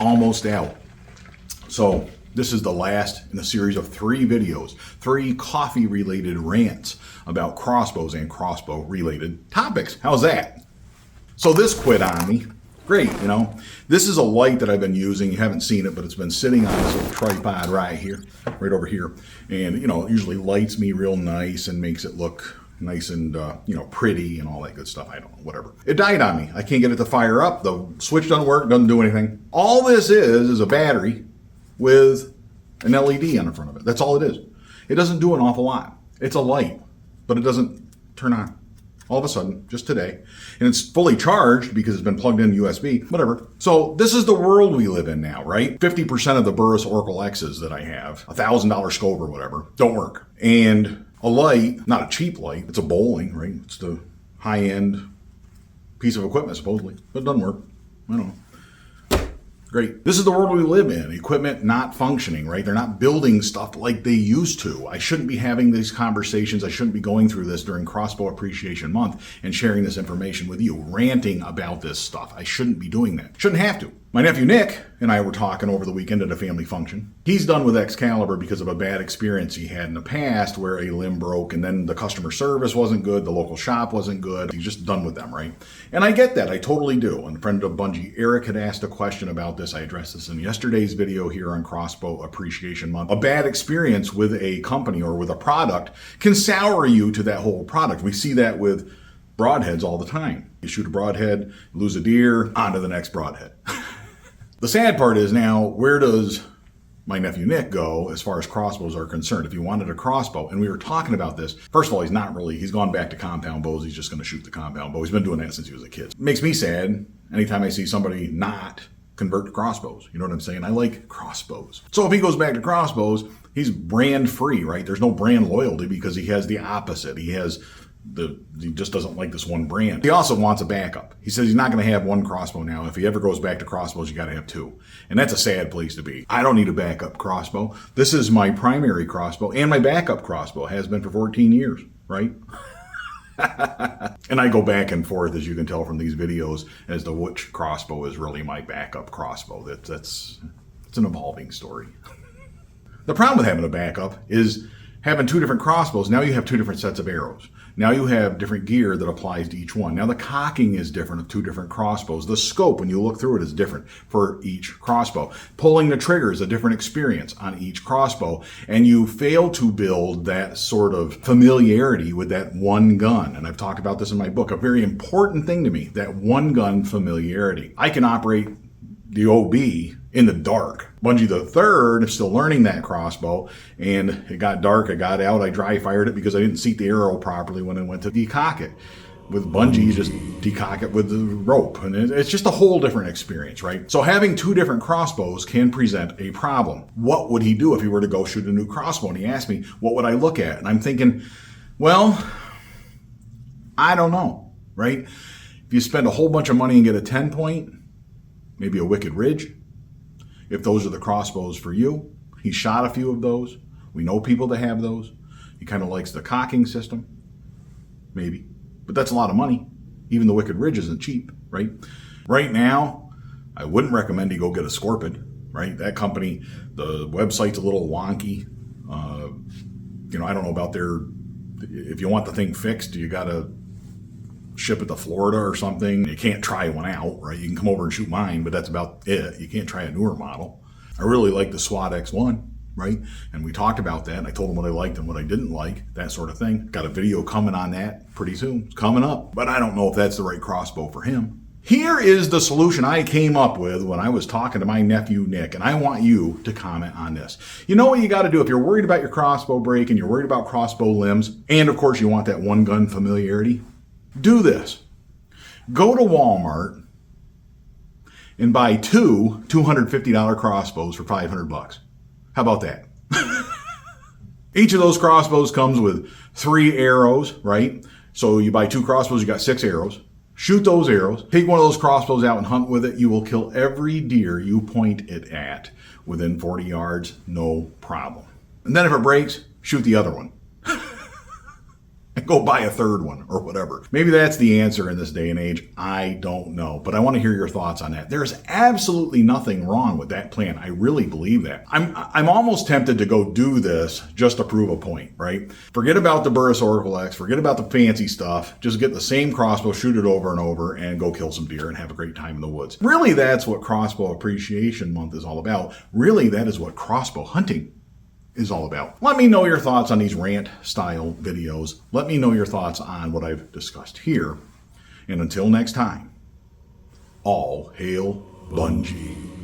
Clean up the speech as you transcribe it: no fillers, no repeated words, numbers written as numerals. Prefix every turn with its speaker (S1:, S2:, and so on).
S1: almost out. So this is the last in a series of 3 videos, 3 coffee-related rants about crossbows and crossbow-related topics. How's that? So this quit on me. Great, you know. This is a light that I've been using. You haven't seen it, but it's been sitting on this little tripod right here, right over here. And, you know, it usually lights me real nice and makes it look nice and, you know, pretty and all that good stuff. I don't know, whatever. It died on me. I can't get it to fire up. The switch doesn't work, doesn't do anything. All this is a battery with an LED on the front of it. That's all it is. It doesn't do an awful lot. It's a light, but it doesn't turn on. All of a sudden, just today. And it's fully charged because it's been plugged in USB, whatever. So this is the world we live in now, right? 50% of the Burris Oracle X's that I have, $1,000 scope or whatever, don't work. And a light, not a cheap light, it's a bowling, right? It's the high-end piece of equipment, supposedly, but it doesn't work. I don't know. Great. This is the world we live in. Equipment not functioning, right? They're not building stuff like they used to. I shouldn't be having these conversations. I shouldn't be going through this during Crossbow Appreciation Month and sharing this information with you, ranting about this stuff. I shouldn't be doing that. Shouldn't have to. My nephew Nick and I were talking over the weekend at a family function. He's done with Excalibur because of a bad experience he had in the past where a limb broke and then the customer service wasn't good, the local shop wasn't good. He's just done with them, right? And I get that. I totally do. And Friend of Bunjie, Eric, had asked a question about this. I addressed this in yesterday's video here on Crossbow Appreciation Month. A bad experience with a company or with a product can sour you to that whole product. We see that with broadheads all the time. You shoot a broadhead, lose a deer, on to the next broadhead. The sad part is now, where does my nephew Nick go as far as crossbows are concerned? If he wanted a crossbow, and we were talking about this, first of all, he's gone back to compound bows. He's just going to shoot the compound bow. He's been doing that since he was a kid. It makes me sad anytime I see somebody not convert to crossbows. You know what I'm saying? I like crossbows. So if he goes back to crossbows, he's brand free, right? There's no brand loyalty because he has the opposite. He just doesn't like this one brand. He also wants a backup. He says he's not going to have one crossbow now. If he ever goes back to crossbows, you got to have 2. And that's a sad place to be. I don't need a backup crossbow. This is my primary crossbow and my backup crossbow. Has been for 14 years, right? And I go back and forth, as you can tell from these videos, as to which crossbow is really my backup crossbow. It's an evolving story. The problem with having a backup is having 2 different crossbows. Now you have 2 different sets of arrows. Now you have different gear that applies to each one. Now the cocking is different of 2 different crossbows. The scope, when you look through it, is different for each crossbow. Pulling the trigger is a different experience on each crossbow. And you fail to build that sort of familiarity with that one gun. And I've talked about this in my book. A very important thing to me, that one gun familiarity. I can operate the OB in the dark. Bunjie III is still learning that crossbow, and it got dark, I got out, I dry fired it because I didn't seat the arrow properly when I went to decock it. With Bunjie, you just decock it with the rope, and it's just a whole different experience, right? So having 2 different crossbows can present a problem. What would he do if he were to go shoot a new crossbow? And he asked me, what would I look at? And I'm thinking, well, I don't know, right? If you spend a whole bunch of money and get a 10-point, maybe a Wicked Ridge, if those are the crossbows for you. He shot a few of those. We know people that have those. He kind of likes the cocking system, maybe. But that's a lot of money. Even the Wicked Ridge isn't cheap, right? Right now, I wouldn't recommend you go get a Scorpyd, right? That company, the website's a little wonky. You know, I don't know about if you want the thing fixed, you got to ship it to Florida or something. You can't try one out, right? You can come over and shoot mine, but that's about it. You can't try a newer model. I really like the SWAT X1, right? And we talked about that, and I told him what I liked and what I didn't like, that sort of thing. Got a video coming on that pretty soon. It's coming up, but I don't know if that's the right crossbow for him. Here is the solution I came up with when I was talking to my nephew Nick, and I want you to comment on this. You know what you got to do if you're worried about your crossbow break and you're worried about crossbow limbs, and of course you want that one gun familiarity? Do this. Go to Walmart and buy 2 $250 crossbows for $500. How about that? Each of those crossbows comes with 3 arrows, right? So you buy 2 crossbows, you got 6 arrows. Shoot those arrows. Take one of those crossbows out and hunt with it. You will kill every deer you point it at within 40 yards, no problem. And then if it breaks, shoot the other one. and go buy a third one or whatever. Maybe that's the answer in this day and age. I don't know, but I want to hear your thoughts on that. There's absolutely nothing wrong with that plan. I really believe that. I'm almost tempted to go do this just to prove a point, right? Forget about the Burris Oracle X, forget about the fancy stuff. Just get the same crossbow, shoot it over and over, and go kill some deer and have a great time in the woods. Really, that's what Crossbow Appreciation Month is all about. Really, that is what crossbow hunting is all about. Let me know your thoughts on these rant style videos. Let me know your thoughts on what I've discussed here. And until next time, all hail Bunjie.